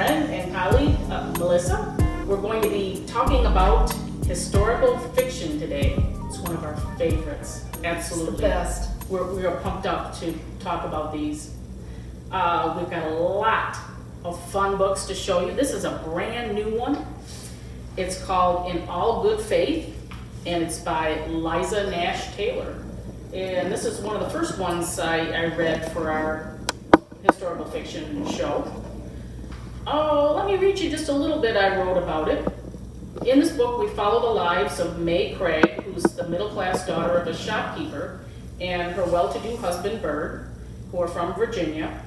friend and colleague, Melissa. We're going to be talking about historical fiction today. It's one of our favorites, absolutely. It's the best. We are pumped up to talk about these. We've got a lot of fun books to show you. This is a brand new one. It's called In All Good Faith, and it's by Liza Nash Taylor. And this is one of the first ones I read for our historical fiction show. Oh, let me read you just a little bit I wrote about it. In this book, we follow the lives of May Craig, who's the middle-class daughter of a shopkeeper, and her well-to-do husband, Bird, who are from Virginia.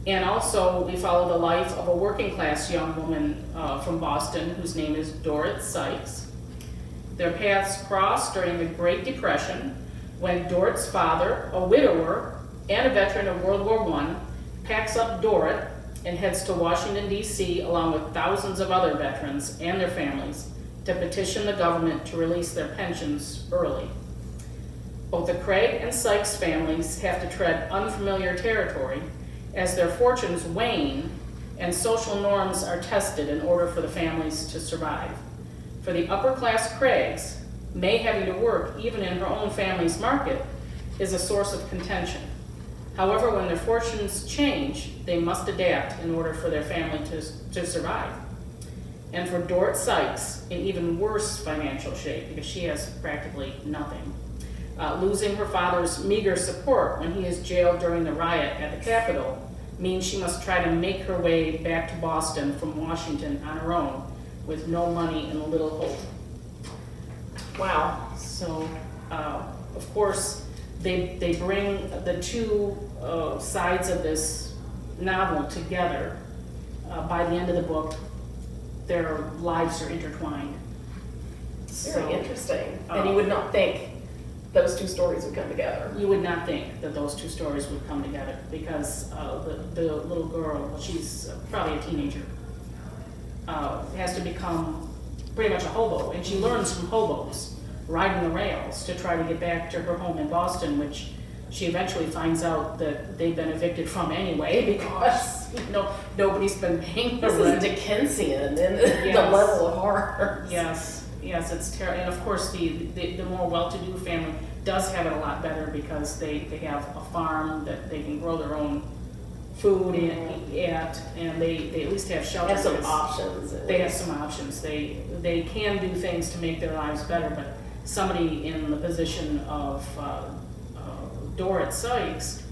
And also, we follow the life of a working-class young woman from Boston, whose name is Dorrit Sykes. Their paths crossed during the Great Depression, when Dorrit's father, a widower and a veteran of World War I, packs up Dorrit and heads to Washington, D.C., along with thousands of other veterans and their families, to petition the government to release their pensions early. Both the Craig and Sykes families have to tread unfamiliar territory as their fortunes wane and social norms are tested in order for the families to survive. For the upper-class Craigs, May having to work even in her own family's market is a source of contention. However, when their fortunes change, they must adapt in order for their family to survive. And for Dorrit Sykes, in even worse financial shape, because she has practically nothing. Losing her father's meager support when he is jailed during the riot at the Capitol means she must try to make her way back to Boston from Washington on her own, with no money and little hope. Wow. So, of course, they bring the two sides of this novel together. By the end of the book, their lives are intertwined. Very interesting. And you would not think those two stories would come together. You would not think that those two stories would come together because the little girl, she's probably a teenager, has to become pretty much a hobo, and she learns from hobos riding the rails to try to get back to her home in Boston, which she eventually finds out that they've been evicted from anyway because nobody's been paying the rent. This is Dickensian in the level of horror. Yes, it's terrible. And of course, the more well-to-do family does have it a lot better because they have a farm that they can grow their own food at, and they at least have shelter. Have some options. They have some options. They can do things to make their lives better, but somebody in the position of Dorrit Sykes,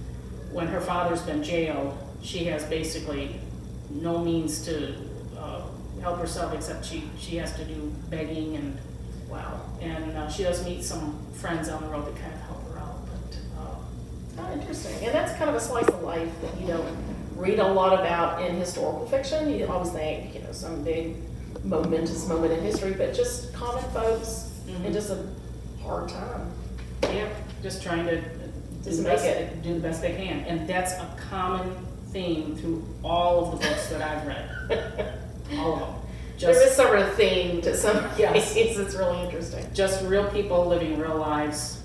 when her father's been jailed, she has basically no means to help herself except she has to do begging and she does meet some friends on the road that kind of help her out. But interesting. And that's kind of a slice of life that you don't read a lot about in historical fiction. You always think, some big momentous moment in history, but just common folks in just a hard time. Yeah, just trying to do the best they can. And that's a common theme through all of the books that I've read. All of them. There is sort of a theme to some cases. It's really interesting. Just real people living real lives,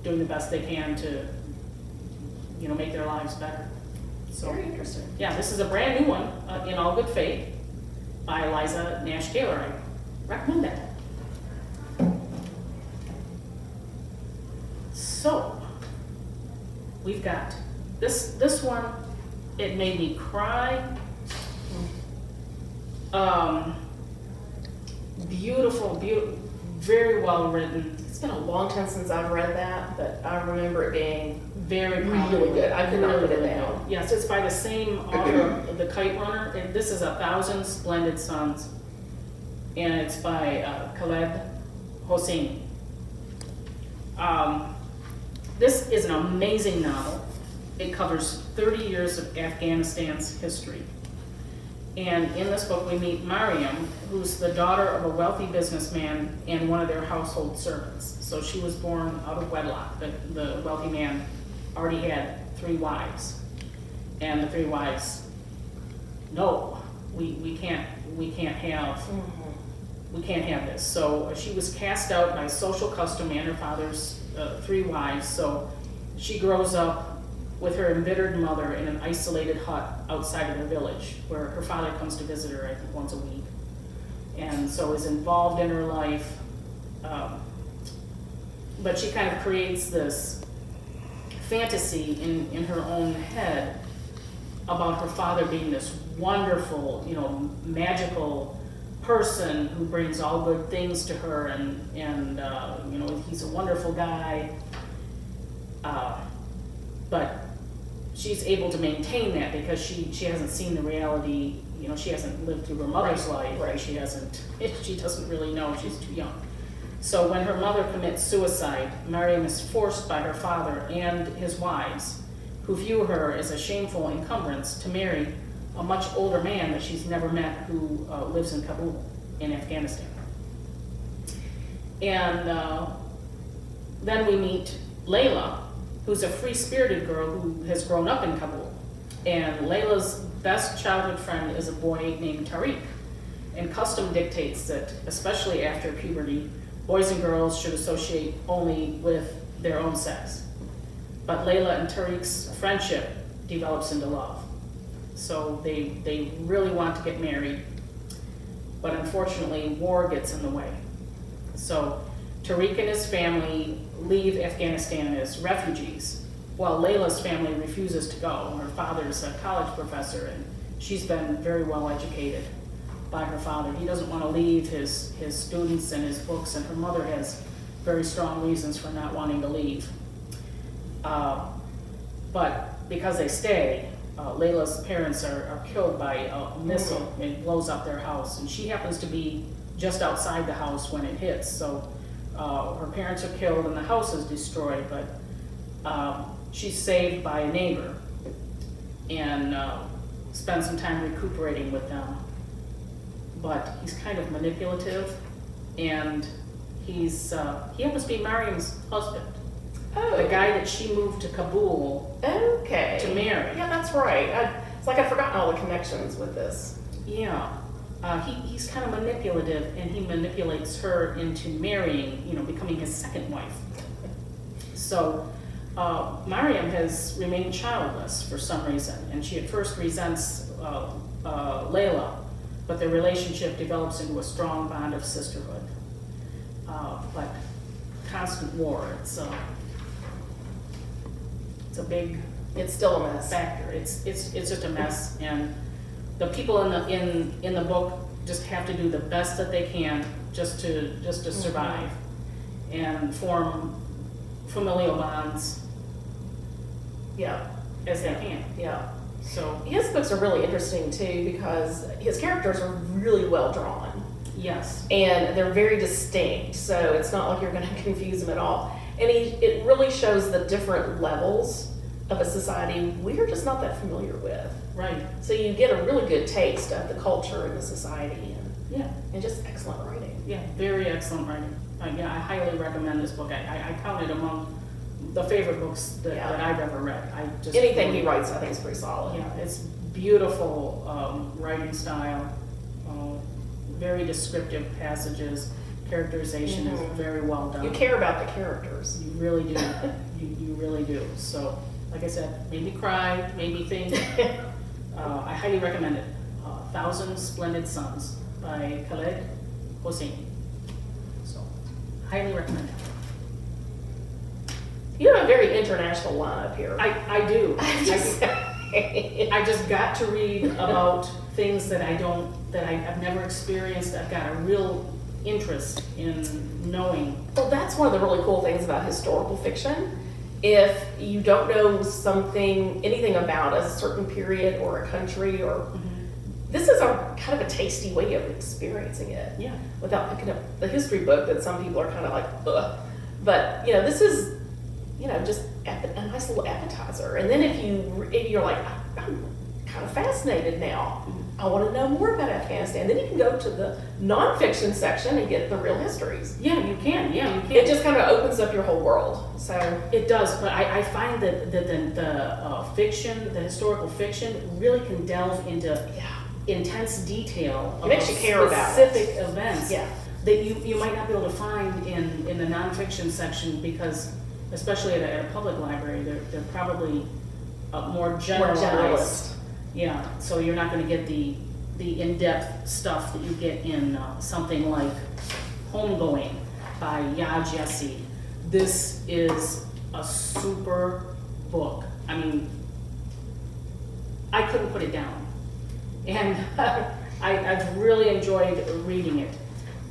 doing the best they can to, make their lives better. So, very interesting. Yeah, this is a brand new one, In All Good Faith, by Liza Nash Taylor. I recommend that. So, we've got this one. It made me cry. Beautiful, very well written. It's been a long time since I've read that, but I remember it being very really good. I could not put it down. Yes, it's by the same author of The Kite Runner, and this is 1,000 Splendid Suns, and it's by Khaled Hosseini. This is an amazing novel. It covers 30 years of Afghanistan's history. And in this book, we meet Mariam, who's the daughter of a wealthy businessman and one of their household servants. So she was born out of wedlock. The wealthy man already had 3 wives. And the 3 wives, no, we can't have this. So she was cast out by social custom and her father's 3 wives. So she grows up with her embittered mother in an isolated hut outside of their village, where her father comes to visit her, I think, once a week. And so is involved in her life. But she kind of creates this fantasy in her own head about her father being this wonderful, magical person who brings all good things to her, and he's a wonderful guy. But she's able to maintain that because she hasn't seen the reality. She hasn't lived through her mother's life. Right. She doesn't really know. She's too young. So when her mother commits suicide, Mariam is forced by her father and his wives, who view her as a shameful encumbrance, to marry a much older man that she's never met, who lives in Kabul in Afghanistan. And then we meet Layla, who's a free-spirited girl who has grown up in Kabul. And Layla's best childhood friend is a boy named Tariq. And custom dictates that, especially after puberty, boys and girls should associate only with their own sex. But Layla and Tariq's friendship develops into love. So they really want to get married, but unfortunately war gets in the way. So Tariq and his family leave Afghanistan as refugees, while Layla's family refuses to go. Her father's a college professor, and she's been very well educated by her father. He doesn't want to leave his students and his books, and her mother has very strong reasons for not wanting to leave. But because they stay, Layla's parents are killed by a missile. It blows up their house, and she happens to be just outside the house when it hits. So her parents are killed and the house is destroyed, but she's saved by a neighbor and spends some time recuperating with them. But he's kind of manipulative, and he happens to be Mariam's husband. Oh. The guy that she moved to Kabul to marry. Yeah, that's right. It's like I've forgotten all the connections with this. Yeah. He's kind of manipulative, and he manipulates her into marrying, becoming his second wife. So Mariam has remained childless for some reason, and she at first resents Layla, but their relationship develops into a strong bond of sisterhood. But constant war, it's a big It's still a mess. factor. It's just a mess, and the people in the book just have to do the best that they can just to survive and form familial bonds Yeah. as they can. Yeah. So His books are really interesting too because his characters are really well drawn yes, and they're very distinct. So it's not like you're going to confuse them at all. And it really shows the different levels of a society we're just not that familiar with. right. So you get a really good taste of the culture and the society Yeah, and just excellent writing. yeah, very excellent writing. Yeah, I highly recommend this book. I count it among the favorite books that I've ever read. Anything he writes, I think, is pretty solid. Yeah, it's beautiful writing style, very descriptive passages. Characterization is very well done. You care about the characters. You really do. you really do. So, like I said, made me cry, made me think. I highly recommend it. 1,000 Splendid Suns by Khaled Hosseini. So, highly recommend it. You have a very international lineup here. I do. I I just got to read about things that I've never experienced. I've got a real interest in knowing. Well, that's one of the really cool things about historical fiction. If you don't know anything about a certain period or a country, or this is a kind of a tasty way of experiencing it. Yeah. Without picking up the history book that some people are kind of like, ugh. But this is, just a nice little appetizer. And then if you're like, I'm kind of fascinated now. I want to know more about Afghanistan. Then you can go to the nonfiction section and get the real histories. Yeah, you can. Yeah, you can. It just kind of opens up your whole world. So It does, but I find that the fiction, the historical fiction, really can delve into intense detail It makes you care about specific events Yeah. that you might not be able to find in the nonfiction section, because especially at a public library, they're probably more More generalized. generalist. Yeah, so you're not gonna get the in-depth stuff that you get in something like Homegoing by Ya Jesse. This is a super book. I mean, I couldn't put it down. And I've really enjoyed reading it.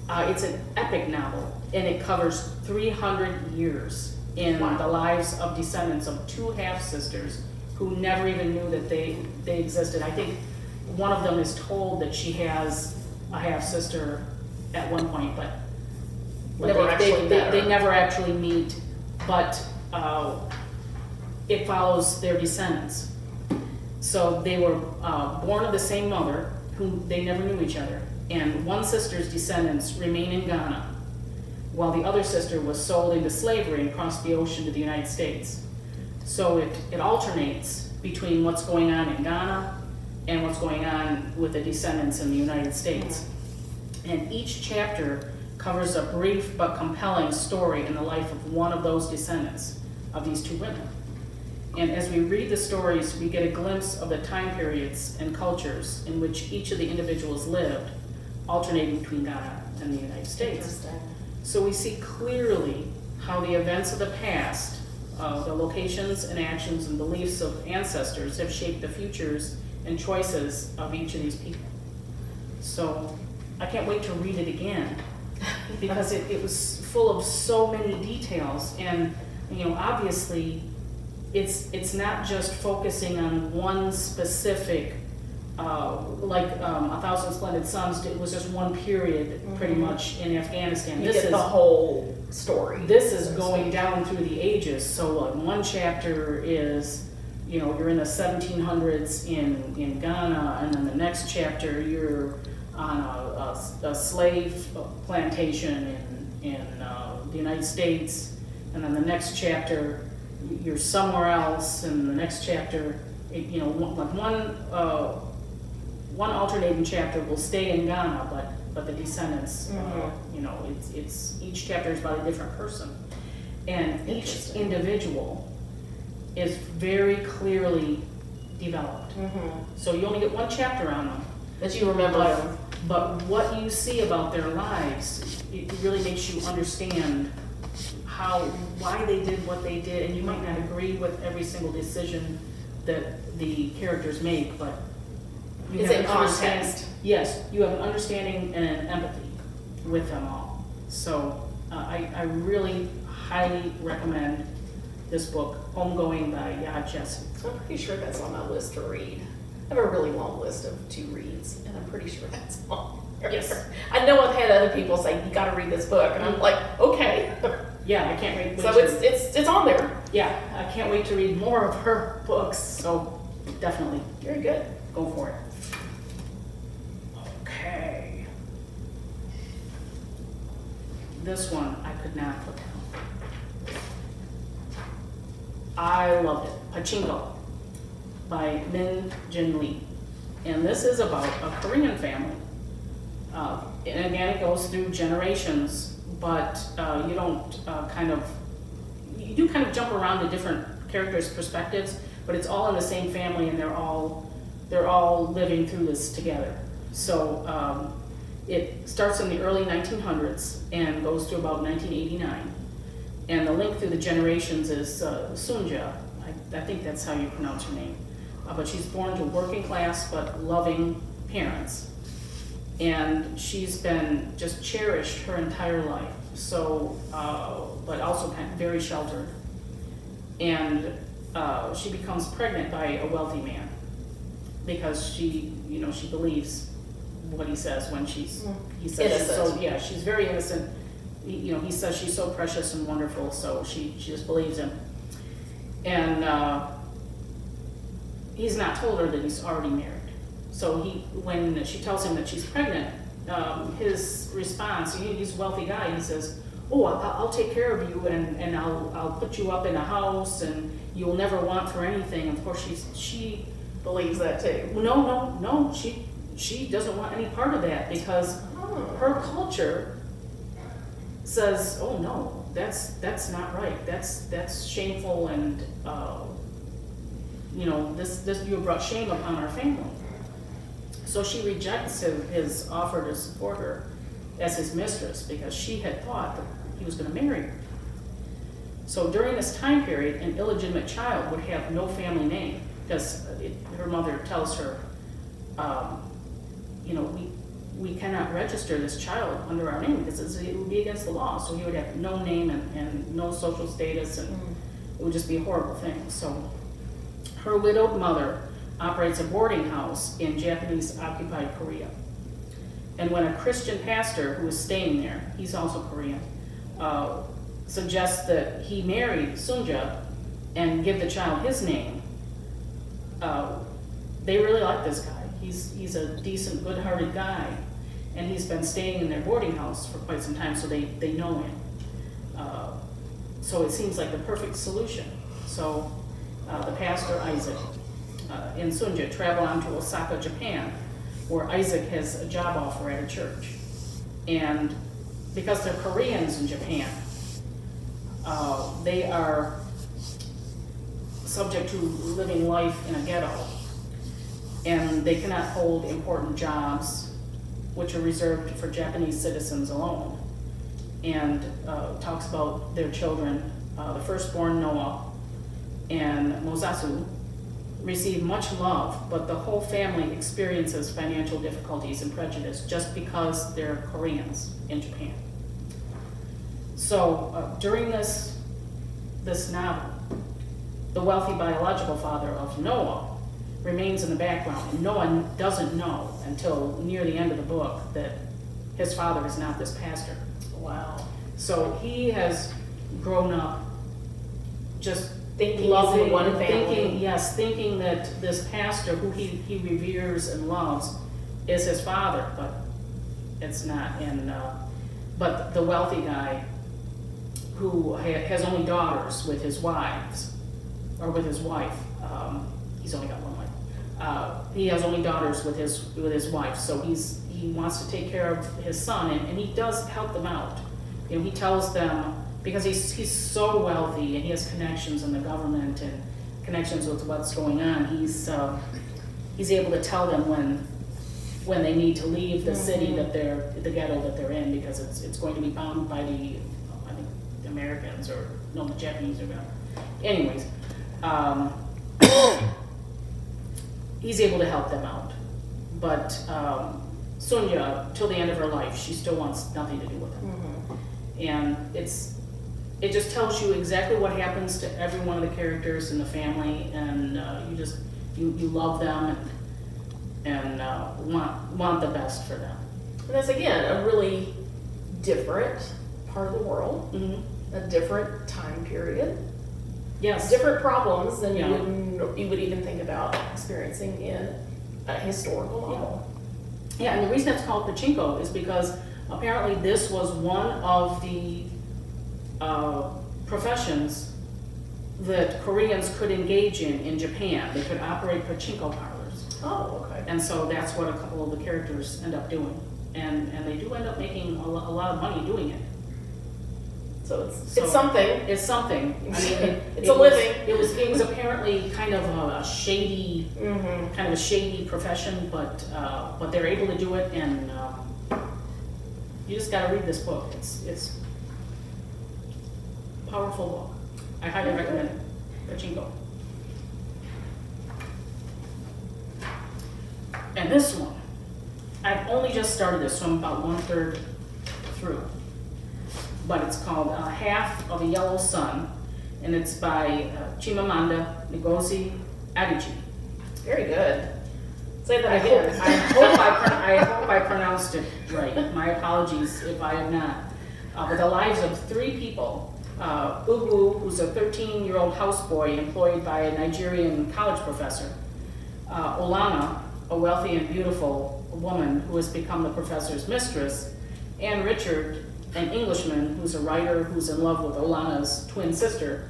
It's an epic novel, and it covers 300 years in Wow. the lives of descendants of two half-sisters who never even knew that they existed. I think one of them is told that she has a half-sister at one point, but they never actually meet, but it follows their descendants. So they were born of the same mother, whom they never knew each other, and one sister's descendants remain in Ghana, while the other sister was sold into slavery and crossed the ocean to the United States. So it alternates between what's going on in Ghana and what's going on with the descendants in the United States. And each chapter covers a brief but compelling story in the life of one of those descendants of these two women. And as we read the stories, we get a glimpse of the time periods and cultures in which each of the individuals lived, alternating between Ghana and the United States. Interesting. So we see clearly how the events of the past, the locations and actions and beliefs of ancestors have shaped the futures and choices of each of these people. So I can't wait to read it again because it was full of so many details, and obviously it's not just focusing on one specific like 1,000 Splendid Suns. It was just one period pretty much in Afghanistan. You get the whole story. This is going down through the ages. So one chapter is, you're in the 1700s in Ghana, and then the next chapter you're on a slave plantation in the United States, and then the next chapter you're somewhere else, and the next chapter, one alternating chapter will stay in Ghana, but the descendants, it's each chapter is about a different person, and each individual is very clearly developed. So you only get one chapter on them, That you remember them. but what you see about their lives, it really makes you understand why they did what they did, and you might not agree with every single decision that the characters make, but you It's have in an understanding. context. Yes, you have an understanding and an empathy with them all. So I really highly recommend this book, Homegoing by Ya Jesse. I'm pretty sure that's on my list to read. I have a really long list of 2 reads, and I'm pretty sure that's on there. Yes. I know I've had other people say, you gotta read this book, and I'm like, okay. Yeah, I can't wait. So it's on there. Yeah, I can't wait to read more of her books. So definitely Very good. go for it. Okay. This one I could not put down. I loved it. Pachingo by Min Jin Lee. And this is about a Korean family. And again, it goes through generations, but you don't you do kind of jump around to different characters' perspectives, but it's all in the same family, and they're all living through this together. So it starts in the early 1900s and goes through about 1989. And the link through the generations is Sunja. I think that's how you pronounce her name. But she's born to working class but loving parents. And she's been just cherished her entire life. So, but also kind of very sheltered. And she becomes pregnant by a wealthy man because she believes what he says when he says Innocent. she's very innocent. He says she's so precious and wonderful, so she just believes him. And he's not told her that he's already married. So when she tells him that she's pregnant, his response, he's a wealthy guy, he says, "Oh, I'll take care of you, and I'll put you up in a house, and you'll never want for anything." Of course, she Believes that too. No, she doesn't want any part of that, because her culture says, "Oh no, that's not right. That's shameful, and this you have brought shame upon our family. So she rejects his offer to support her as his mistress because she had thought that he was going to marry her. So during this time period, an illegitimate child would have no family name because her mother tells her, we cannot register this child under our name because it would be against the law. So he would have no name and no social status, and it would just be a horrible thing. So her widowed mother operates a boarding house in Japanese-occupied Korea. And when a Christian pastor who is staying there, he's also Korean, suggests that he marry Sunja and give the child his name, they really like this guy. He's a decent, good-hearted guy, and he's been staying in their boarding house for quite some time, so they know him. So it seems like the perfect solution. So the pastor, Isaac, and Sunja travel on to Osaka, Japan, where Isaac has a job offer at a church. And because they're Koreans in Japan, they are subject to living life in a ghetto, and they cannot hold important jobs which are reserved for Japanese citizens alone. And talks about their children, the firstborn Noah and Mozasu, receive much love, but the whole family experiences financial difficulties and prejudice just because they're Koreans in Japan. So during this novel, the wealthy biological father of Noah remains in the background, and Noah doesn't know until near the end of the book that his father is not this pastor. Wow. So he has grown up just Thinking loving one family. Thinking that this pastor who he reveres and loves is his father, but it's not. And but the wealthy guy who has only daughters with his wives, or with his wife, he's only got one wife. He has only daughters with his wife, so he wants to take care of his son, and he does help them out. He tells them, because he's so wealthy and he has connections in the government and connections with what's going on, he's able to tell them when they need to leave the city the ghetto that they're in, because it's going to be bombed by the Americans, or no, the Japanese are going. Anyways, he's able to help them out, but Sunja, till the end of her life, she still wants nothing to do with him. And it just tells you exactly what happens to every one of the characters in the family, and you love them and want the best for them. And that's, again, a really different part of the world, a different time period. Yes. Different problems than you would even think about experiencing in a historical novel. Yeah, and the reason it's called Pachingo is because apparently this was one of the professions that Koreans could engage in Japan. They could operate pachinko parlors. Oh, okay. And so that's what a couple of the characters end up doing. And they do end up making a lot of money doing it. So it's something. It's something. I mean, it's a living. It was apparently kind of a shady, profession, but they're able to do it, and you just got to read this book. It's a powerful book. I highly recommend it. Pachingo. And this one, I've only just started this, so I'm about 1/3 through. But it's called Half of a Yellow Sun, and it's by Chimamanda Ngozi Adichie. Very good. Say that I again. hope I pronounced it right. My apologies if I have not. But the lives of 3 people. Ugu, who's a 13-year-old houseboy employed by a Nigerian college professor. Olana, a wealthy and beautiful woman who has become the professor's mistress. And Richard, an Englishman who's a writer who's in love with Olana's twin sister,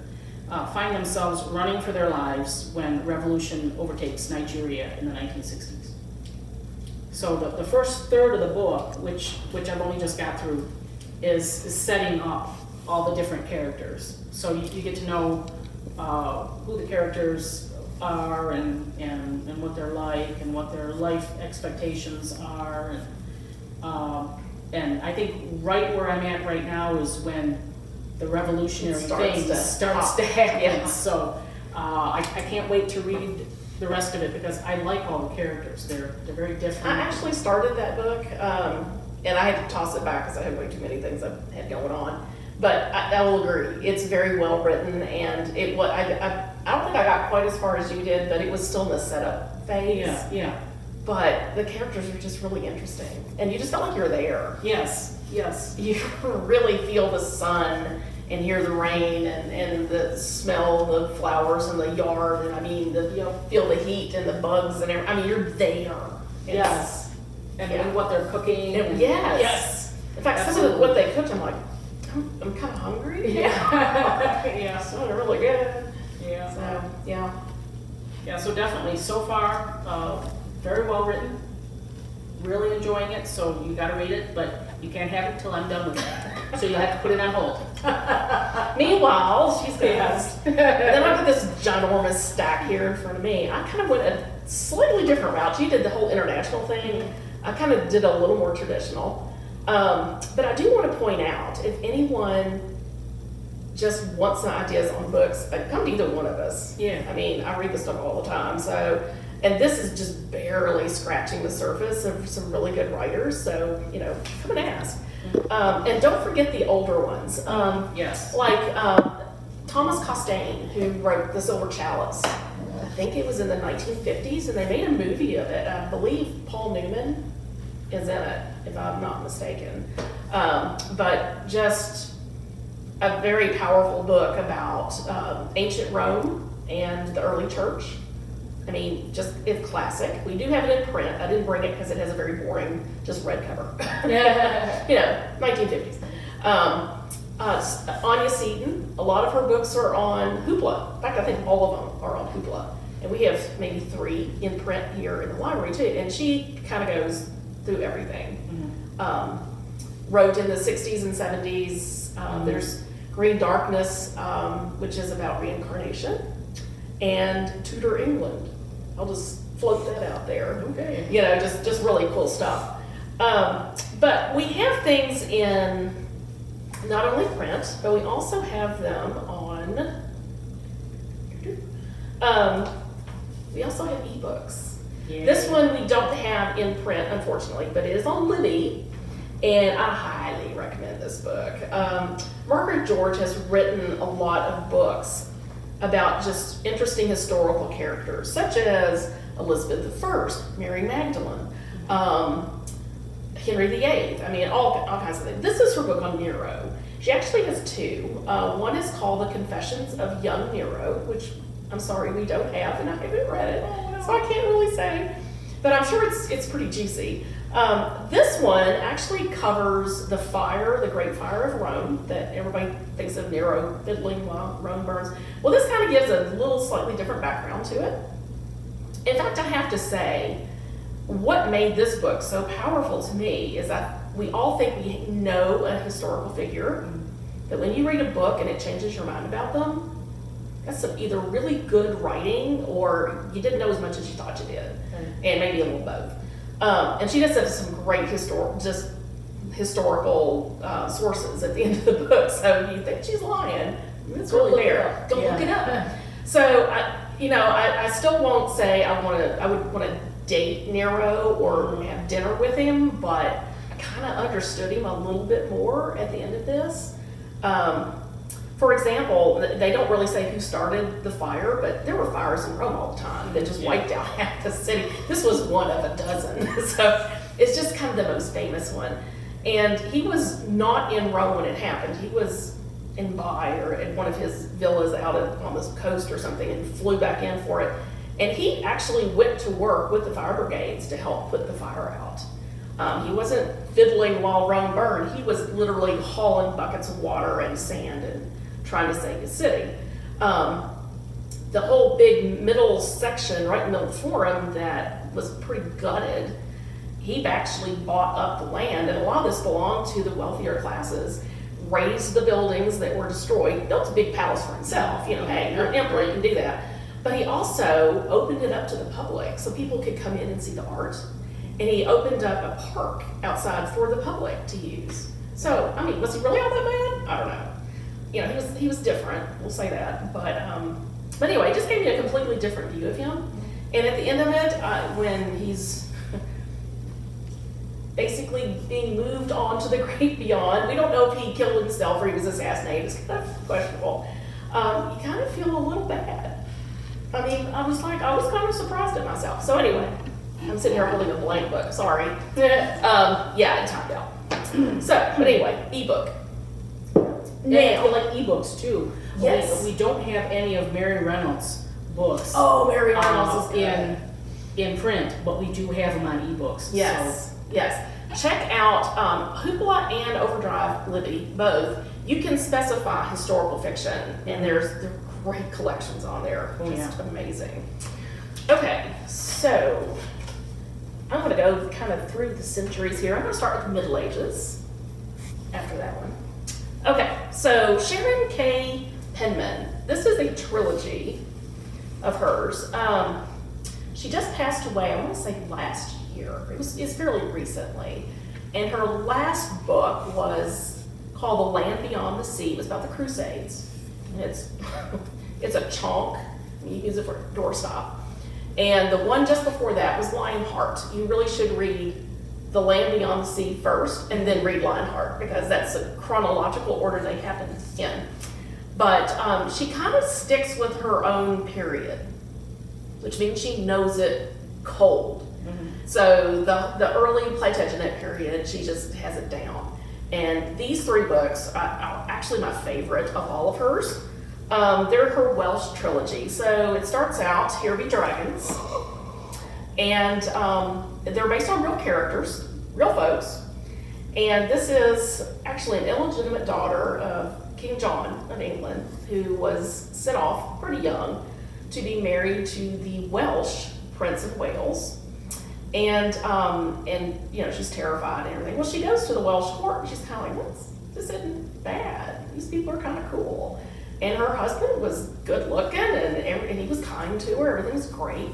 find themselves running for their lives when revolution overtakes Nigeria in the 1960s. So the first third of the book, which I've only just got through, is setting up all the different characters. So you get to know who the characters are and what they're like and what their life expectations are. And I think right where I'm at right now is when the revolutionary thing starts to happen. Yeah. So I can't wait to read the rest of it because I like all the characters. They're very different. I actually started that book, and I had to toss it back because I had way too many things I had going on. But I will agree, it's very well written, and I don't think I got quite as far as you did, but it was still in the setup phase. Yeah. But the characters are just really interesting, and you just felt like you're there. Yes. You really feel the sun and hear the rain and the smell of the flowers in the yard, and I mean, feel the heat and the bugs and everything. I mean, you're there. Yes. And what they're cooking. Yes. In fact, some of what they cooked, I'm like, I'm kind of hungry. Yeah. Yeah. So really good. Yeah. So, yeah. Yeah, so definitely, so far, very well written. Really enjoying it, so you gotta read it, but you can't have it till I'm done with it. So you have to put it on hold. Meanwhile, she's got then I've got this ginormous stack here in front of me. I kind of went a slightly different route. You did the whole international thing. I kind of did a little more traditional. But I do want to point out, if anyone just wants some ideas on books, come to either one of us. Yeah. I mean, I read this stuff all the time, so, and this is just barely scratching the surface of some really good writers, so, come and ask. And don't forget the older ones. Yes. Like Thomas Costain, who wrote The Silver Chalice. I think it was in the 1950s, and they made a movie of it. I believe Paul Newman is in it, if I'm not mistaken. But just a very powerful book about ancient Rome and the early church. I mean, it's classic. We do have it in print. I didn't bring it because it has a very boring, just red cover. 1950s. Anya Seton, a lot of her books are on Hoopla. In fact, I think all of them are on Hoopla. And we have maybe 3 in print here in the library too. And she kind of goes through everything. Wrote in the 60s and 70s. There's Green Darkness, which is about reincarnation, and Tudor England. I'll just float that out there. Okay. Just really cool stuff. But we have things in not only print, but we also have them on. We also have ebooks. Yeah. This one we don't have in print, unfortunately, but it is on Libby. And I highly recommend this book. Margaret George has written a lot of books about just interesting historical characters, such as Elizabeth I, Mary Magdalene, Henry VIII. I mean, all kinds of things. This is her book on Nero. She actually has 2. One is called The Confessions of Young Nero, which I'm sorry we don't have, and I haven't read it, so I can't really say. But I'm sure it's pretty juicy. This one actually covers the Great Fire of Rome, that everybody thinks of Nero fiddling while Rome burns. Well, this kind of gives a little slightly different background to it. In fact, I have to say, what made this book so powerful to me is that we all think we know a historical figure, but when you read a book and it changes your mind about them, that's some either really good writing or you didn't know as much as you thought you did, and maybe a little both. And she does have some great historical sources at the end of the book, so you think she's lying. It's really there. Go look it up. So, I still won't say I would want to date Nero or have dinner with him, but I kind of understood him a little bit more at the end of this. For example, they don't really say who started the fire, but there were fires in Rome all the time that just wiped out half the city. This was one of a dozen, so it's just kind of the most famous one. And he was not in Rome when it happened. He was in Bai or at one of his villas out on the coast or something and flew back in for it. And he actually went to work with the fire brigades to help put the fire out. He wasn't fiddling while Rome burned. He was literally hauling buckets of water and sand and trying to save his city. The whole big middle section right in the forum that was pretty gutted, he actually bought up the land, and a lot of this belonged to the wealthier classes, raised the buildings that were destroyed, built a big palace for himself. Hey, you're an emperor, you can do that. But he also opened it up to the public so people could come in and see the art. And he opened up a park outside for the public to use. So, I mean, was he really all that bad? I don't know. You know, he was different, we'll say that. But anyway, it just gave me a completely different view of him. And at the end of it, when he's basically being moved on to the great beyond, we don't know if he killed himself or he was assassinated. It's kind of questionable. You kind of feel a little bad. I mean, I was kind of surprised at myself. So anyway, I'm sitting here holding a blank book, sorry. Yeah, it timed out. So, but anyway, ebook. And I like ebooks too. Yes. We don't have any of Mary Reynolds' books. Oh, Mary Reynolds is good. in print, but we do have them on ebooks. Yes, yes. Check out Hoopla and Overdrive Libby, both. You can specify historical fiction, and there are great collections on there. Just amazing. Okay, so I'm going to go kind of through the centuries here. I'm going to start with the Middle Ages after that one. Okay, so Sharon K Penman. This is a trilogy of hers. She just passed away, I want to say last year. It's fairly recently. And her last book was called The Land Beyond the Sea. It was about the Crusades. And it's a chunk. You use it for doorstop. And the one just before that was Lionheart. You really should read The Land Beyond the Sea first, and then read Lionheart, because that's the chronological order they happen in. But she kind of sticks with her own period, which means she knows it cold. So the early Plantagenet period, she just has it down. And these three books are actually my favorite of all of hers. They're her Welsh trilogy. So it starts out, Here Be Dragons. And they're based on real characters, real folks. And this is actually an illegitimate daughter of King John of England, who was sent off pretty young to be married to the Welsh Prince of Wales. And you know, she's terrified and everything. Well, she goes to the Welsh court and she's kind of like, this isn't bad. These people are kind of cool. And her husband was good looking and he was kind to her. Everything was great.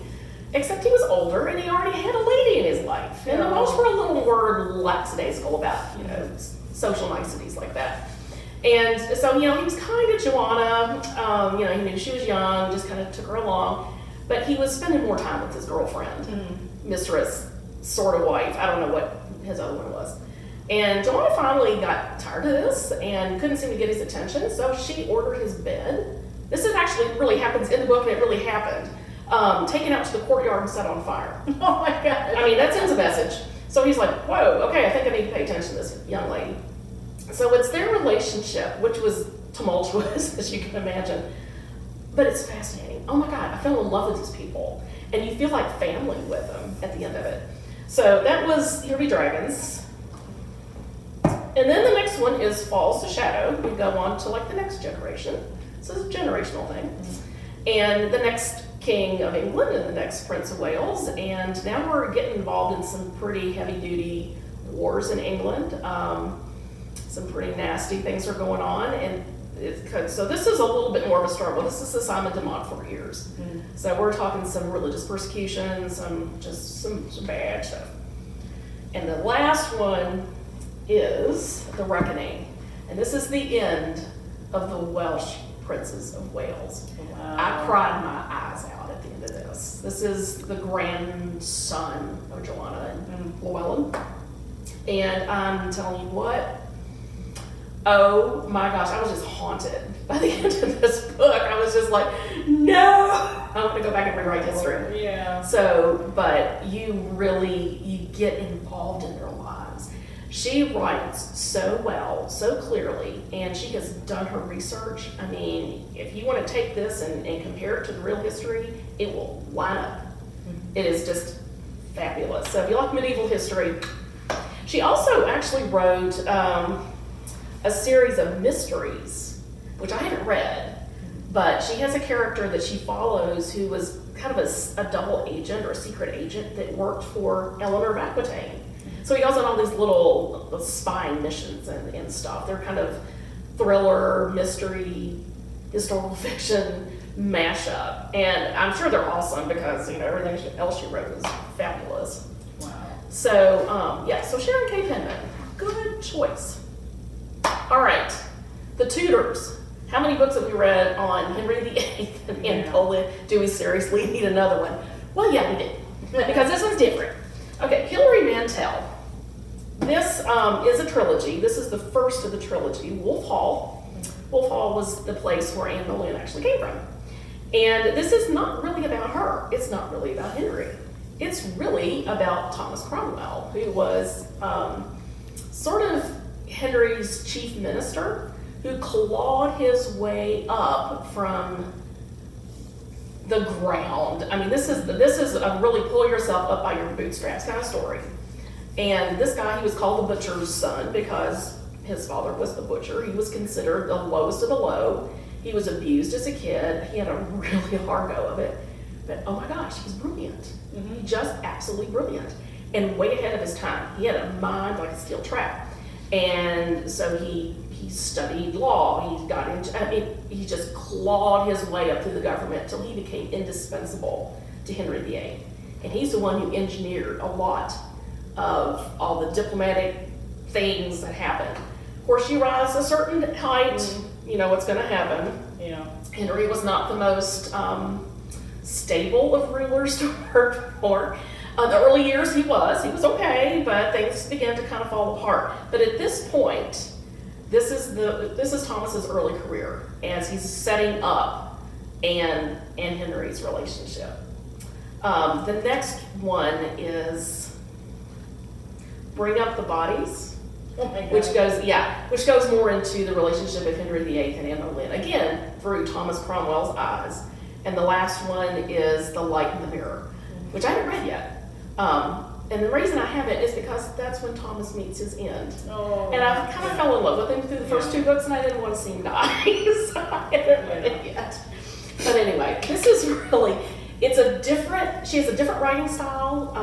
Except he was older and he already had a lady in his life. And the Welsh were a little more lackadaisical about, you know, social niceties like that. And so, you know, he was kind to Joanna. You know, he knew she was young, just kind of took her along. But he was spending more time with his girlfriend, mistress, sort of wife. I don't know what his other one was. And Joanna finally got tired of this and couldn't seem to get his attention, so she ordered his bed. This is actually really happens in the book, and it really happened. Taken out to the courtyard and set on fire. Oh my God. I mean, that sends a message. So he's like, whoa, okay, I think I need to pay attention to this young lady. So it's their relationship, which was tumultuous, as you can imagine. But it's fascinating. Oh my God, I fell in love with these people. And you feel like family with them at the end of it. So that was Here Be Dragons. And then the next one is Falls to Shadow. We go on to like the next generation. So it's a generational thing. And the next King of England and the next Prince of Wales. And now we're getting involved in some pretty heavy duty wars in England. Some pretty nasty things are going on. And so this is a little bit more of a struggle. This is the Simon de Montfort years. So we're talking some religious persecution, some bad stuff. And the last one is The Reckoning. And this is the end of the Welsh Princes of Wales. Wow. I cried my eyes out at the end of this. This is the grandson of Joanna and Llewellyn. And I'm telling you what, oh my gosh, I was just haunted by the end of this book. I was just like, no, I want to go back and rewrite history. Yeah. So, but you get involved in their lives. She writes so well, so clearly, and she has done her research. I mean, if you want to take this and compare it to the real history, it will line up. It is just fabulous. So if you like medieval history, she also actually wrote a series of mysteries, which I haven't read, but she has a character that she follows who was kind of a double agent or a secret agent that worked for Eleanor of Aquitaine. So he goes on all these little spying missions and stuff. They're kind of thriller, mystery, historical fiction mashup. And I'm sure they're awesome because, everything else she wrote was fabulous. Wow. So, so Sharon K Penman, good choice. All right, The Tudors. How many books have we read on Henry VIII and Poland? Do we seriously need another one? Well, yeah, we did, because this one's different. Okay, Hilary Mantel. This is a trilogy. This is the first of the trilogy, Wolf Hall. Wolf Hall was the place where Anne Boleyn actually came from. And this is not really about her. It's not really about Henry. It's really about Thomas Cromwell, who was sort of Henry's chief minister, who clawed his way up from the ground. I mean, this is a really pull yourself up by your bootstraps kind of story. And this guy, he was called the butcher's son because his father was the butcher. He was considered the lowest of the low. He was abused as a kid. He had a really hard go of it. But oh my gosh, he was brilliant. Just absolutely brilliant. And way ahead of his time. He had a mind like a steel trap. And so he studied law. He got into, he just clawed his way up through the government till he became indispensable to Henry VIII. And he's the one who engineered a lot of all the diplomatic things that happened. Of course, you rise a certain height, you know what's going to happen. Yeah. Henry was not the most stable of rulers to work for. The early years he was okay, but things began to kind of fall apart. But at this point, this is Thomas's early career as he's setting up Anne and Henry's relationship. The next one is Bring Up the Bodies, which goes more into the relationship of Henry VIII and Anne Boleyn, again through Thomas Cromwell's eyes. And the last one is The Light in the Mirror, which I haven't read yet. And the reason I haven't is because that's when Thomas meets his end. Oh, and I kind of fell in love with him through the first two books, and I didn't want to see him die, so I haven't read it yet. But anyway, this is really, she has a different writing style.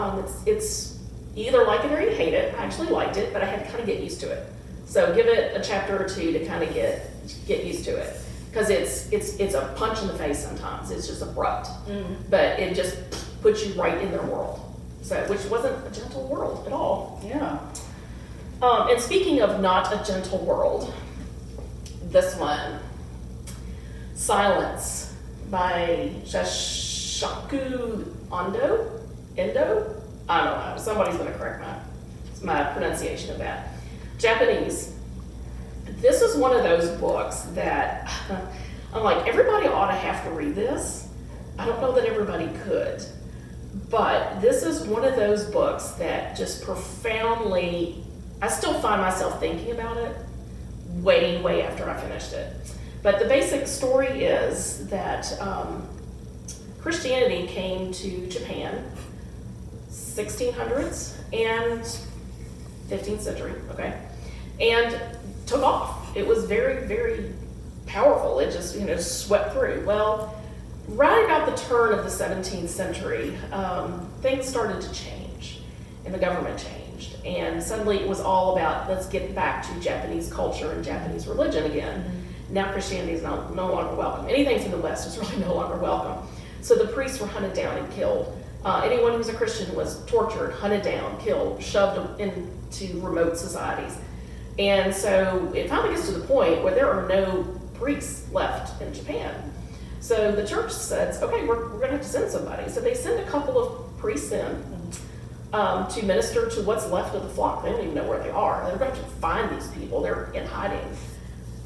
It's you either like it or you hate it. I actually liked it, but I had to kind of get used to it. So give it a chapter or two to kind of get used to it. Because it's a punch in the face sometimes. It's just abrupt. But it just puts you right in their world. So, which wasn't a gentle world at all. Yeah. And speaking of not a gentle world, this one, Silence by Shashaku Endo? I don't know. Somebody's going to correct my pronunciation of that. Japanese. This is one of those books that I'm like, everybody ought to have to read this. I don't know that everybody could. But this is one of those books that just profoundly, I still find myself thinking about it way after I finished it. But the basic story is that Christianity came to Japan 1600s and 15th century, okay, and took off. It was very powerful. It just, swept through. Well, right about the turn of the 17th century, things started to change, and the government changed, and suddenly it was all about, let's get back to Japanese culture and Japanese religion again. Now Christianity is no longer welcome. Anything from the West is really no longer welcome. So the priests were hunted down and killed. Anyone who was a Christian was tortured, hunted down, killed, shoved into remote societies. And so it finally gets to the point where there are no priests left in Japan. So the church says, okay, we're going to have to send somebody. So they send a couple of priests in to minister to what's left of the flock. They don't even know where they are. They're going to have to find these people. They're in hiding.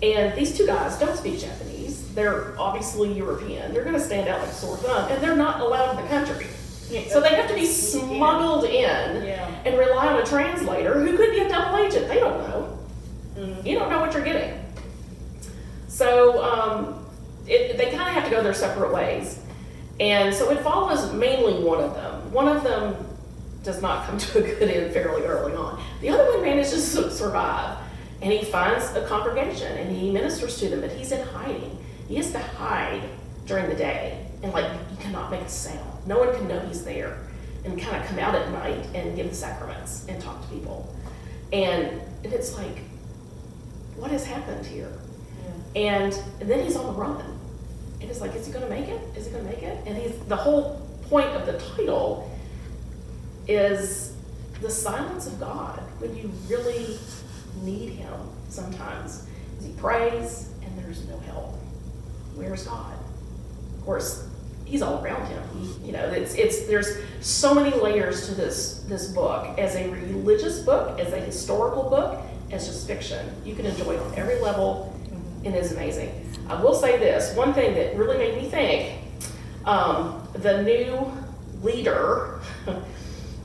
And these two guys don't speak Japanese. They're obviously European. They're going to stand out like a sore thumb, and they're not allowed in the country. So they have to be smuggled in and rely on a translator who could be a double agent. They don't know. You don't know what you're getting. So they kind of have to go their separate ways. And so it follows mainly one of them. One of them does not come to a good end fairly early on. The other one manages to survive. And he finds a congregation and he ministers to them, but he's in hiding. He has to hide during the day. And you cannot make a sound. No one can know he's there. And kind of come out at night and give the sacraments and talk to people. And it's like, what has happened here? And then he's on the run. And it's like, is he gonna make it? Is he gonna make it? And the whole point of the title is the silence of God when you really need him sometimes. He prays and there's no help. Where's God? Of course, he's all around him. There's so many layers to this book. As a religious book, as a historical book, as just fiction. You can enjoy it on every level, and it's amazing. I will say this, one thing that really made me think, the new leader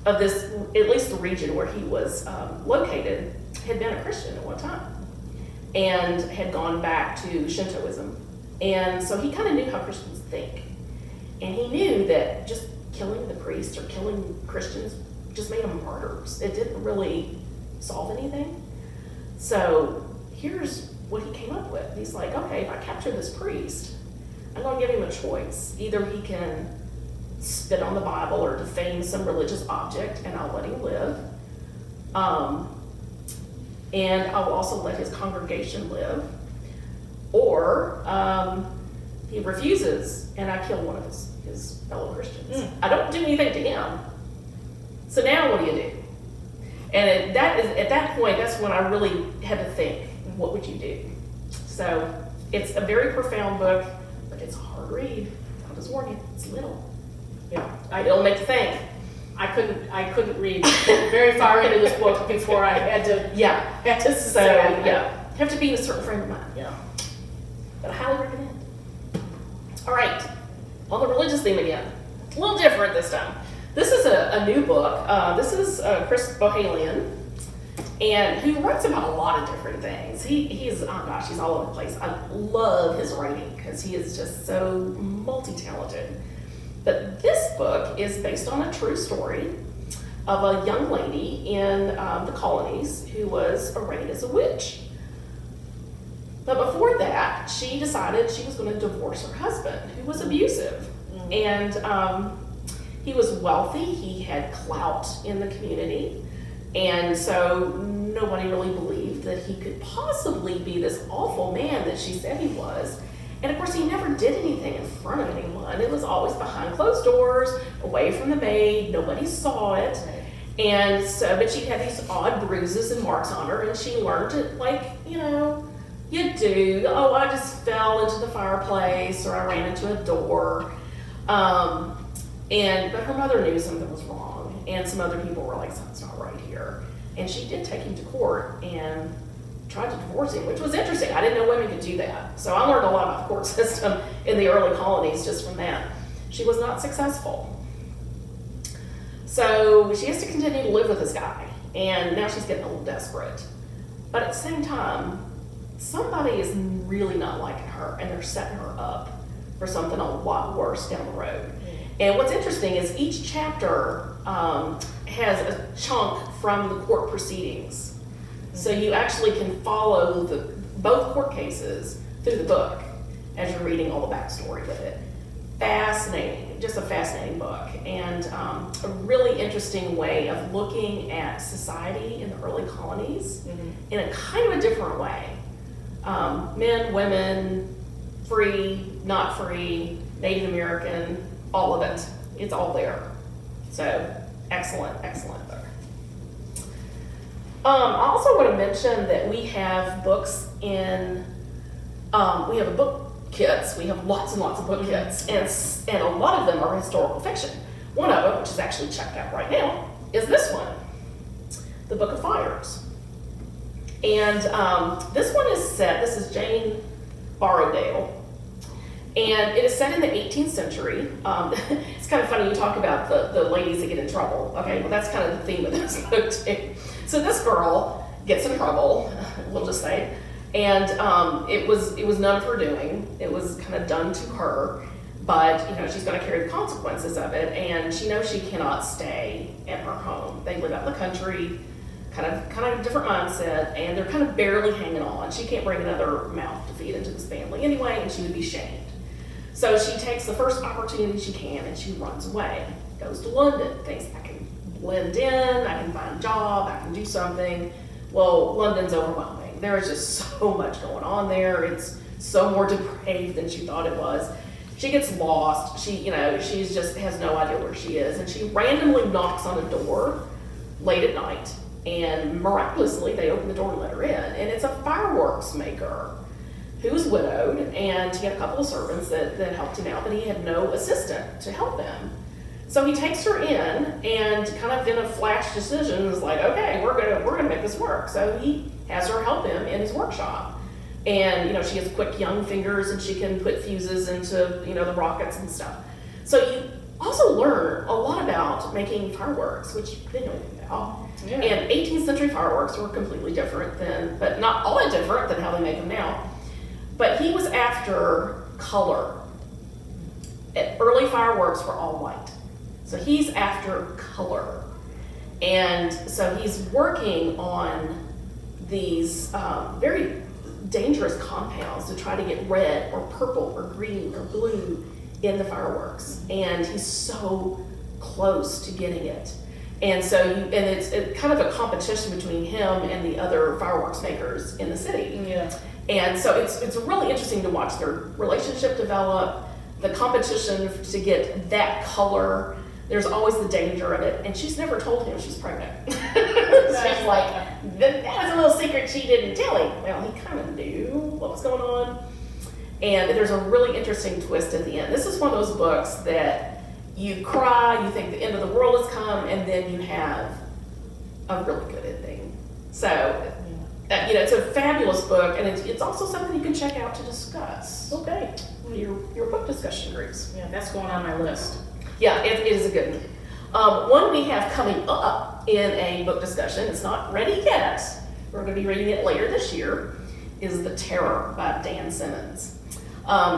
of this, at least the region where he was located, had been a Christian at one time and had gone back to Shintoism. And so he kind of knew how Christians think. And he knew that just killing the priests or killing Christians just made them martyrs. It didn't really solve anything. So here's what he came up with. He's like, okay, if I capture this priest, I'm going to give him a choice. Either he can spit on the Bible or defame some religious object, and I'll let him live. And I'll also let his congregation live. Or he refuses, and I kill one of his fellow Christians. I don't do anything to him. So now what do you do? And at that point, that's when I really had to think, what would you do? So it's a very profound book, but it's a hard read. I'll just warn you, it's little. Yeah, It'll make you think. I couldn't read very far into this book before I had to. Yeah. Had to So say, yeah, have to be in a certain frame of mind. Yeah. But I highly recommend. All right, on the religious theme again. It's a little different this time. This is a new book. This is Chris Bohalian, and who writes about a lot of different things. He's, oh gosh, he's all over the place. I love his writing because he is just so multi-talented. But this book is based on a true story of a young lady in the colonies who was arraigned as a witch. But before that, she decided she was going to divorce her husband, who was abusive. And he was wealthy, he had clout in the community, and so nobody really believed that he could possibly be this awful man that she said he was. And of course, he never did anything in front of anyone. It was always behind closed doors, away from the maid, nobody saw it. And so, but she had these odd bruises and marks on her, and she learned it like, you do. Oh, I just fell into the fireplace, or I ran into a door. But her mother knew something was wrong, and some other people were like, something's not right here. And she did take him to court and tried to divorce him, which was interesting. I didn't know women could do that. So I learned a lot about the court system in the early colonies just from that. She was not successful. So she has to continue to live with this guy, and now she's getting a little desperate. But at the same time, somebody is really not liking her, and they're setting her up for something a lot worse down the road. And what's interesting is each chapter has a chunk from the court proceedings. So you actually can follow both court cases through the book as you're reading all the backstory with it. Fascinating, just a fascinating book, and a really interesting way of looking at society in the early colonies in a kind of a different way. Men, women, free, not free, Native American, all of it. It's all there. So excellent book. I also want to mention that we have books in, we have a book kits. We have lots and lots of book kits, and a lot of them are historical fiction. One of them, which is actually checked out right now, is this one, The Book of Fires. And this one is set, this is Jane Borrowdale, and it is set in the 18th century. It's kind of funny you talk about the ladies that get in trouble. Okay, well that's kind of the theme of this book too. So this girl gets in trouble, we'll just say, and it was none of her doing. It was kind of done to her, but she's going to carry the consequences of it, and she knows she cannot stay at her home. They live out in the country, kind of a different mindset, and they're kind of barely hanging on. She can't bring another mouth to feed into this family anyway, and she would be shamed. So she takes the first opportunity she can, and she runs away, goes to London, thinks, I can blend in, I can find a job, I can do something. Well, London's overwhelming. There is just so much going on there. It's so more depraved than she thought it was. She gets lost. She's just has no idea where she is, and she randomly knocks on a door late at night, and miraculously they open the door and let her in. And it's a fireworks maker who's widowed, and he had a couple of servants that helped him out, but he had no assistant to help him. So he takes her in, and kind of in a flash decision is like, okay, we're gonna make this work. So he has her help him in his workshop. And, she has quick young fingers, and she can put fuses into, the rockets and stuff. So you also learn a lot about making fireworks, which I didn't know anything about. Yeah. And 18th century fireworks were completely different but not all that different than how they make them now. But he was after color. Early fireworks were all white. So he's after color. And so he's working on these very dangerous compounds to try to get red or purple or green or blue in the fireworks. And he's so close to getting it. And so it's kind of a competition between him and the other fireworks makers in the city. Yeah. And so it's really interesting to watch their relationship develop, the competition to get that color. There's always the danger of it, and she's never told him she's pregnant. She's like, that was a little secret she didn't tell him. Well, he kind of knew what was going on. And there's a really interesting twist at the end. This is one of those books that you cry, you think the end of the world has come, and then you have a really good ending. So, it's a fabulous book, and it's also something you can check out to discuss. Okay. Your book discussion groups. Yeah, that's going on my list. Yeah, it is a good one. One we have coming up in a book discussion, it's not ready yet, we're going to be reading it later this year, is The Terror by Dan Simmons.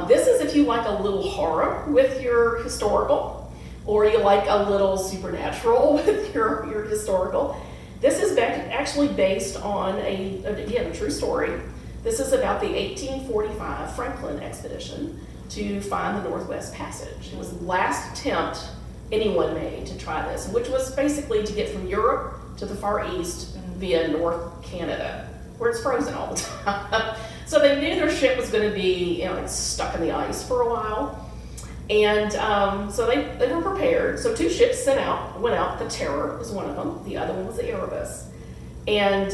This is if you like a little horror with your historical, or you like a little supernatural with your historical. This is actually based on a true story. This is about the 1845 Franklin expedition to find the Northwest Passage. It was the last attempt anyone made to try this, which was basically to get from Europe to the Far East via North Canada, where it's frozen all the time. So they knew their ship was going to be stuck in the ice for a while. And so they were prepared. So 2 ships went out. The Terror was one of them. The other one was the Erebus. And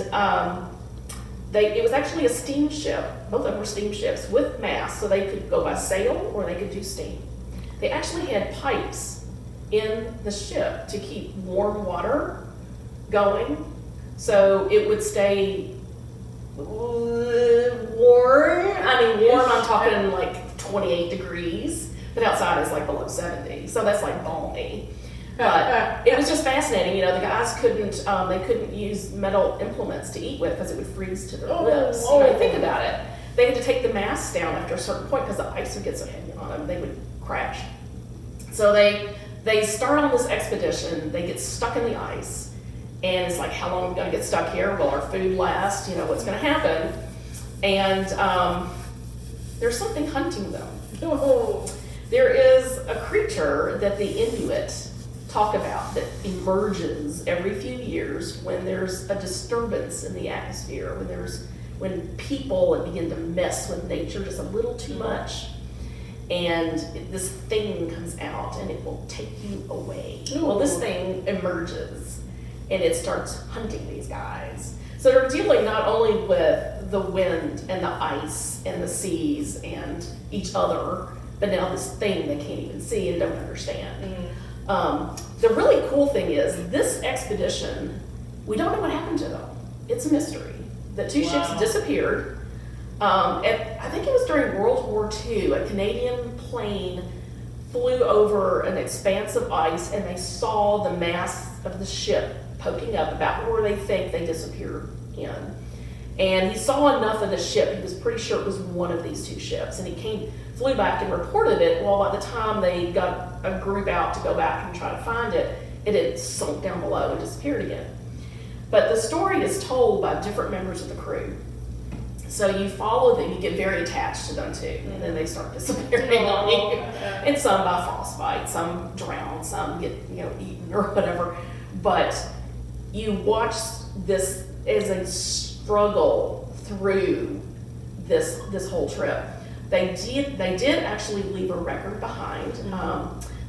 it was actually a steamship. Both of them were steamships with masts, so they could go by sail or they could do steam. They actually had pipes in the ship to keep warm water going, so it would stay warm. I'm talking like 28 degrees, but outside it's like below 70, so that's like balmy. But it was just fascinating. The guys couldn't use metal implements to eat with because it would freeze to their lips. Think about it. They had to take the masts down after a certain point because the ice would get so heavy on them, they would crash. So they start on this expedition, they get stuck in the ice, and it's like, how long are we going to get stuck here? Will our food last? What's going to happen? And there's something hunting them. There is a creature that the Inuit talk about that emerges every few years when there's a disturbance in the atmosphere, when people begin to mess with nature just a little too much, and this thing comes out and it will take you away. Well, this thing emerges and it starts hunting these guys. So they're dealing not only with the wind and the ice and the seas and each other, but now this thing they can't even see and don't understand. The really cool thing is this expedition, we don't know what happened to them. It's a mystery. The 2 ships disappeared. And I think it was during World War II, a Canadian plane flew over an expanse of ice and they saw the mast of the ship poking up about where they think they disappeared in. And he saw enough of the ship, he was pretty sure it was one of these 2 ships, and he flew back and reported it. Well, by the time they got a group out to go back and try to find it, it had sunk down below and disappeared again. But the story is told by different members of the crew. So you follow them, you get very attached to them too, and then they start disappearing on you. And some by frostbite, some drown, some get eaten or whatever. But you watch this as a struggle through this whole trip. They did actually leave a record behind.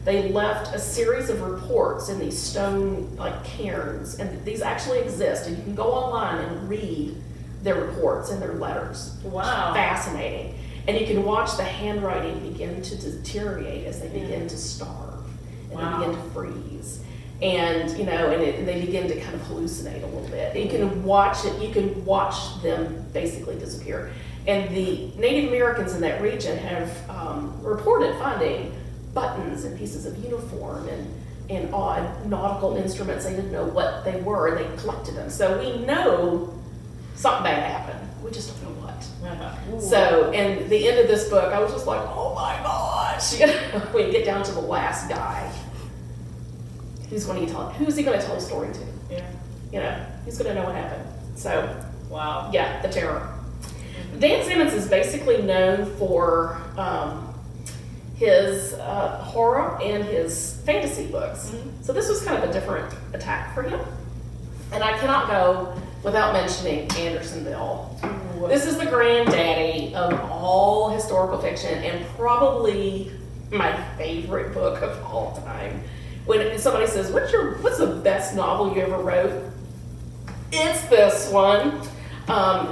They left a series of reports in these stone like cairns, and these actually exist, and you can go online and read their reports and their letters. Wow. Fascinating. And you can watch the handwriting begin to deteriorate as they begin to starve and they begin to freeze. And and they begin to kind of hallucinate a little bit. You can watch it. You can watch them basically disappear. And the Native Americans in that region have reported finding buttons and pieces of uniform and odd nautical instruments. They didn't know what they were, and they collected them. So we know something bad happened. We just don't know what. So, and the end of this book, I was just like, oh my gosh! When you get down to the last guy, who's he going to tell a story to? Yeah. Who's going to know what happened? So, wow. Yeah, the terror. Dan Simmons is basically known for his horror and his fantasy books. So this was kind of a different attack for him. And I cannot go without mentioning Andersonville. This is the granddaddy of all historical fiction and probably my favorite book of all time. When somebody says, what's the best novel you ever wrote? It's this one.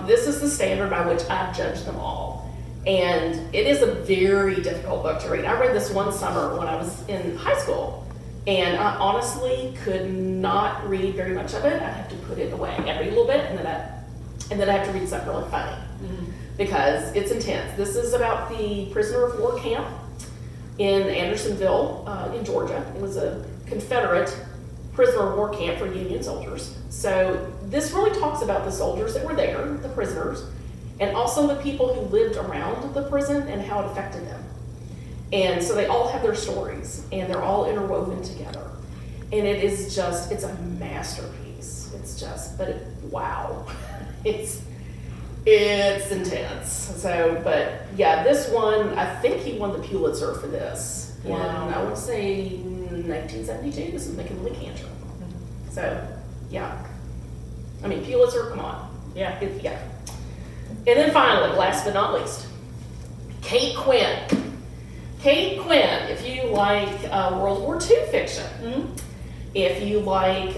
This is the standard by which I judge them all. And it is a very difficult book to read. I read this one summer when I was in high school, and I honestly could not read very much of it. I'd have to put it away. I'd read a little bit, and then I'd have to read something really funny because it's intense. This is about the prisoner of war camp in Andersonville, in Georgia. It was a Confederate prisoner of war camp for Union soldiers. So this really talks about the soldiers that were there, the prisoners, and also the people who lived around the prison and how it affected them. And so they all have their stories, and they're all interwoven together. And it's a masterpiece. Wow. It's intense. So, but yeah, this one, I think he won the Pulitzer for this. Wow. And I would say 1972. This is McKinley Cantor. So, yeah. I mean, Pulitzer, come on. Yeah. Yeah. And then finally, last but not least, Kate Quinn. Kate Quinn, if you like World War II fiction, if you like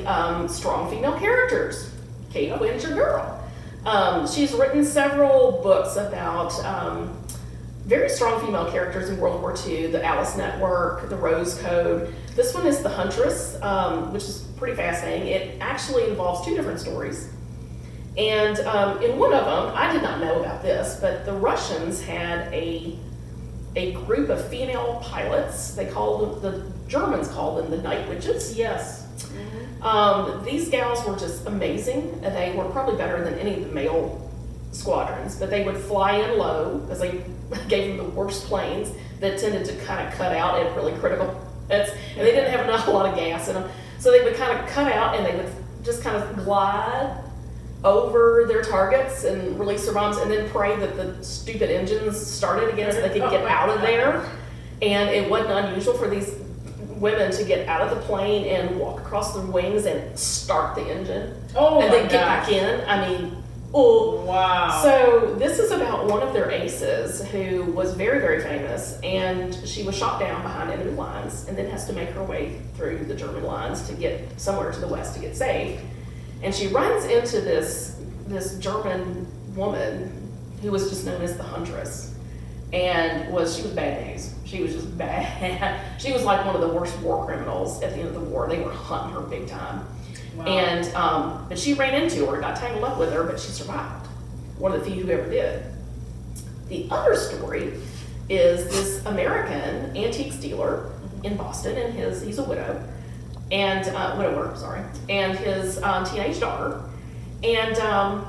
strong female characters, Kate Quinn's your girl. She's written several books about very strong female characters in World War II, the Alice Network, the Rose Code. This one is the Huntress, which is pretty fascinating. It actually involves two different stories. And in one of them, I did not know about this, but the Russians had a group of female pilots. The Germans called them the Night Witches. Yes. These gals were just amazing. They were probably better than any of the male squadrons, but they would fly in low because they gave them the worst planes that tended to kind of cut out at really critical hits, and they didn't have a lot of gas in them. So they would kind of cut out and they would just kind of glide over their targets and release their bombs and then pray that the stupid engines started again so they could get out of there. And it wasn't unusual for these women to get out of the plane and walk across the wings and start the engine. And then get back in. I mean, oh. Wow. So this is about one of their aces who was very, very famous, and she was shot down behind enemy lines and then has to make her way through the German lines to get somewhere to the west to get saved. And she runs into this German woman who was just known as the Huntress. And she was bad news. She was just bad. She was like one of the worst war criminals at the end of the war. They were hunting her big time. Wow. And but she ran into her, got tangled up with her, but she survived. One of the few who ever did. The other story is this American antiques dealer in Boston, and he's a widow. And widower, sorry, and his teenage daughter, and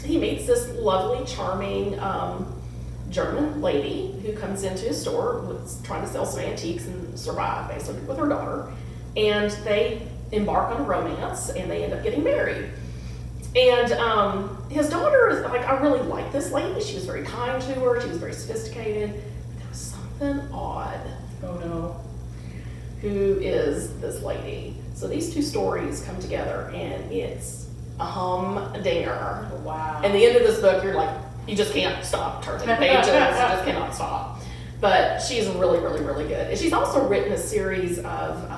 he meets this lovely, charming German lady who comes into his store trying to sell some antiques and survive, basically, with her daughter, and they embark on a romance, and they end up getting married. And his daughter is like, I really like this lady. She was very kind to her. She was very sophisticated. But there was something odd. Oh no. Who is this lady? So these two stories come together, and it's a humdinger. Wow. And the end of this book, you're like, You just can't stop turning pages. You just cannot stop. But she's really, really, really good. And she's also written a series of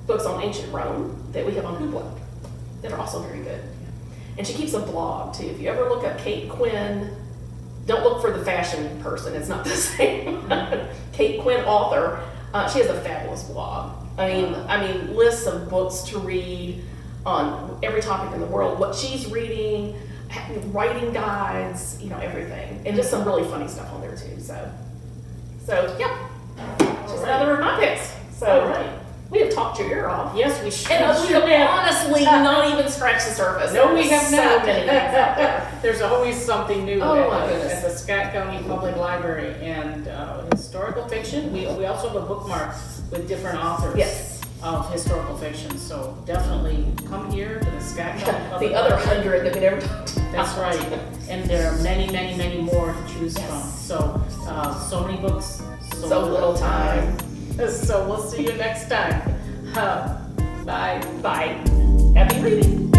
books on ancient Rome that we have on Hoopla that are also very good. And she keeps a blog too. If you ever look up Kate Quinn, don't look for the fashion person. It's not the same. Kate Quinn, author. She has a fabulous blog. I mean, lists of books to read on every topic in the world. What she's reading, writing guides, everything, and just some really funny stuff on there too. So yeah, just another of my picks. So. All right. We have talked your ear off. Yes, we should. And we have honestly not even scratched the surface. No, we have so not. many things out there. There's always something new Oh, my at goodness. the Scott County Public Library. And historical fiction, we also have a bookmark with different authors Yes. of historical fiction. So definitely come here to the Scott County Public The other Library. 100 that we never talked about. That's right. And there are many, many, many more to choose Yes. from. So, so many books, So little time. So we'll see you next time. Bye. Bye. Happy reading.